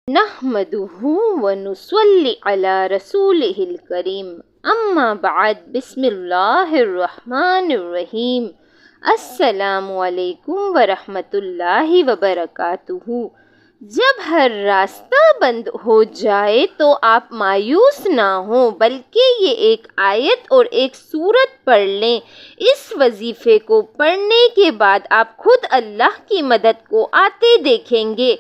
نحمدہ ونصلی علی رسولہ الکریم اما بعد بسم اللہ الرحمن الرحیم السلام علیکم ورحمۃ اللہ وبرکاتہ۔ جب ہر راستہ بند ہو جائے تو آپ مایوس نہ ہوں، بلکہ یہ ایک آیت اور ایک سورت پڑھ لیں۔ اس وظیفے کو پڑھنے کے بعد آپ خود اللہ کی مدد کو آتے دیکھیں گے۔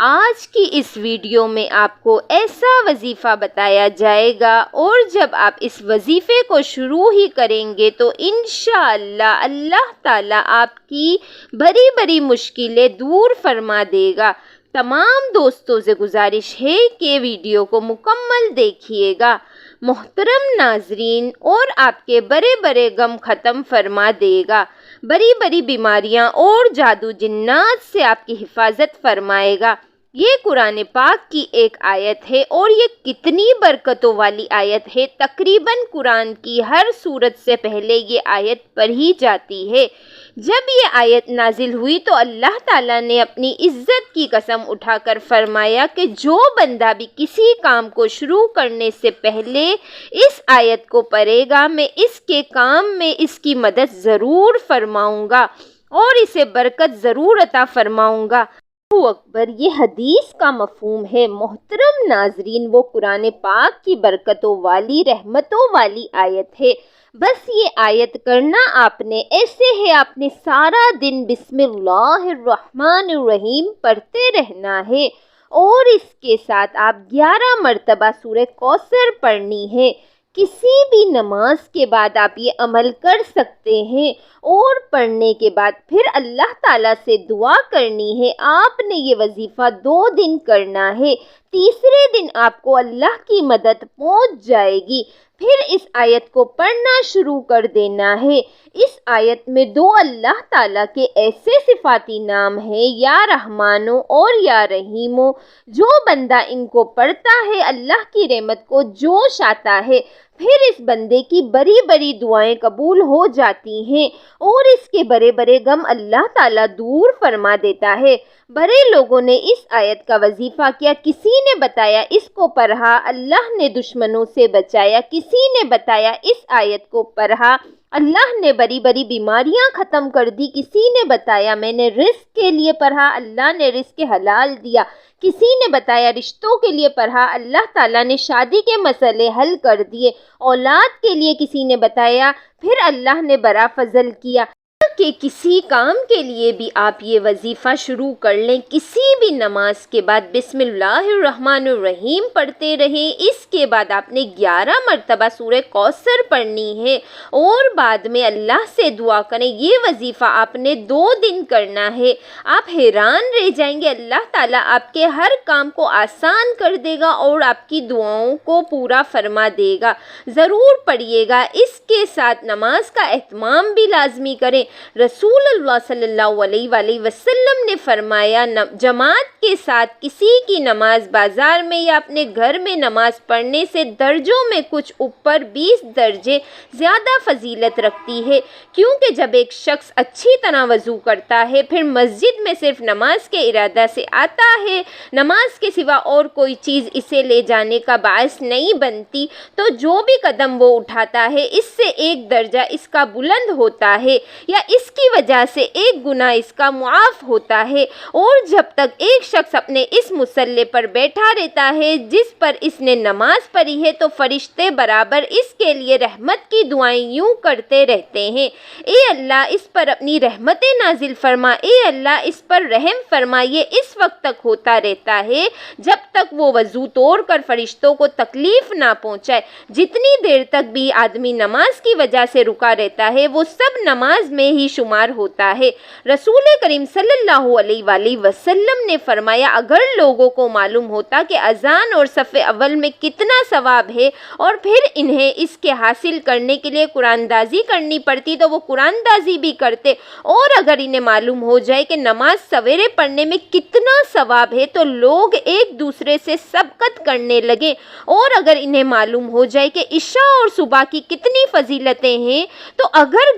آج کی اس ویڈیو میں آپ کو ایسا وظیفہ بتایا جائے گا، اور جب آپ اس وظیفے کو شروع ہی کریں گے تو انشاءاللہ اللہ تعالیٰ آپ کی بڑی بڑی مشکلیں دور فرما دے گا۔ تمام دوستوں سے گزارش ہے کہ ویڈیو کو مکمل دیکھیے گا۔ محترم ناظرین، اور آپ کے بڑے بڑے غم ختم فرما دے گا، بڑی بڑی بیماریاں اور جادو جنات سے آپ کی حفاظت فرمائے گا۔ یہ قرآن پاک کی ایک آیت ہے، اور یہ کتنی برکتوں والی آیت ہے۔ تقریباً قرآن کی ہر سورت سے پہلے یہ آیت پڑھی جاتی ہے۔ جب یہ آیت نازل ہوئی تو اللہ تعالیٰ نے اپنی عزت کی قسم اٹھا کر فرمایا کہ جو بندہ بھی کسی کام کو شروع کرنے سے پہلے اس آیت کو پڑھے گا، میں اس کے کام میں اس کی مدد ضرور فرماؤں گا اور اسے برکت ضرور عطا فرماؤں گا۔ اللہ اکبر، یہ حدیث کا مفہوم ہے۔ محترم ناظرین، وہ قرآن پاک کی برکتوں والی، رحمتوں والی آیت ہے۔ بس یہ آیت کرنا آپ نے ایسے ہے، آپ نے سارا دن بسم اللہ الرحمن الرحیم پڑھتے رہنا ہے، اور اس کے ساتھ آپ 11 مرتبہ سورہ کوثر پڑھنی ہے۔ کسی بھی نماز کے بعد آپ یہ عمل کر سکتے ہیں، اور پڑھنے کے بعد پھر اللہ تعالیٰ سے دعا کرنی ہے۔ آپ نے یہ وظیفہ 2 دن کرنا ہے، تیسرے دن آپ کو اللہ کی مدد پہنچ جائے گی۔ پھر اس آیت کو پڑھنا شروع کر دینا ہے۔ اس آیت میں 2 اللہ تعالیٰ کے ایسے صفاتی نام ہیں، یا رحمانو اور یا رحیمو۔ جو بندہ ان کو پڑھتا ہے، اللہ کی رحمت کو جوش آتا ہے، پھر اس بندے کی بڑی بڑی دعائیں قبول ہو جاتی ہیں، اور اس کے بڑے بڑے غم اللہ تعالیٰ دور فرما دیتا ہے۔ بڑے لوگوں نے اس آیت کا وظیفہ کیا، کسی نے بتایا اس کو پڑھا اللہ نے دشمنوں سے بچایا، کسی نے بتایا اس آیت کو پڑھا اللہ نے بڑی بڑی بیماریاں ختم کر دی، کسی نے بتایا میں نے رزق کے لیے پڑھا اللہ نے رزق حلال دیا، کسی نے بتایا رشتوں کے لیے پڑھا اللہ تعالیٰ نے شادی کے مسئلے حل کر دیے، اولاد کے لیے کسی نے بتایا پھر اللہ نے بڑا فضل کیا۔ کہ کسی کام کے لیے بھی آپ یہ وظیفہ شروع کر لیں، کسی بھی نماز کے بعد بسم اللہ الرحمن الرحیم پڑھتے رہیں۔ اس کے بعد آپ نے 11 مرتبہ سورہ کوثر پڑھنی ہے، اور بعد میں اللہ سے دعا کریں۔ یہ وظیفہ آپ نے 2 دن کرنا ہے۔ آپ حیران رہ جائیں گے، اللہ تعالیٰ آپ کے ہر کام کو آسان کر دے گا اور آپ کی دعاؤں کو پورا فرما دے گا۔ ضرور پڑھیے گا۔ اس کے ساتھ نماز کا اہتمام بھی لازمی کریں۔ رسول اللہ صلی اللہ علیہ وآلہ وسلم نے فرمایا، جماعت کے ساتھ کسی کی نماز بازار میں یا اپنے گھر میں نماز پڑھنے سے درجوں میں کچھ اوپر 20 درجے زیادہ فضیلت رکھتی ہے، کیونکہ جب ایک شخص اچھی طرح وضو کرتا ہے، پھر مسجد میں صرف نماز کے ارادہ سے آتا ہے، نماز کے سوا اور کوئی چیز اسے لے جانے کا باعث نہیں بنتی، تو جو بھی قدم وہ اٹھاتا ہے اس سے 1 درجہ اس کا بلند ہوتا ہے، یا اس کی وجہ سے 1 گناہ اس کا معاف ہوتا ہے۔ اور جب تک ایک شخص اپنے اس مصلی پر بیٹھا رہتا ہے جس پر اس نے نماز پڑھی ہے، تو فرشتے برابر اس کے لیے رحمت کی دعائیں یوں کرتے رہتے ہیں، اے اللہ اس پر اپنی رحمتیں نازل فرما، اے اللہ اس پر رحم فرما۔ یہ اس وقت تک ہوتا رہتا ہے جب تک وہ وضو توڑ کر فرشتوں کو تکلیف نہ پہنچائے۔ جتنی دیر تک بھی آدمی نماز کی وجہ سے رکا رہتا ہے، وہ سب نماز میں ہی شمار ہوتا ہے۔ رسول کریم صلی اللہ علیہ وآلہ وسلم نے فرمایا، اگر لوگوں کو معلوم ہوتا کہ اذان اور صف اول میں کتنا ثواب ہے، اور پھر انہیں اس کے حاصل کرنے کے لیے قرآن دازی کرنی پڑتی، تو وہ قرآن دازی بھی کرتے۔ اور اگر انہیں معلوم ہو جائے کہ نماز سویرے پڑھنے میں کتنا ثواب ہے، تو لوگ ایک دوسرے سے سبقت کرنے لگے۔ اور اگر انہیں معلوم ہو جائے کہ عشاء اور صبح کی کتنی فضیلتیں ہیں، تو اگر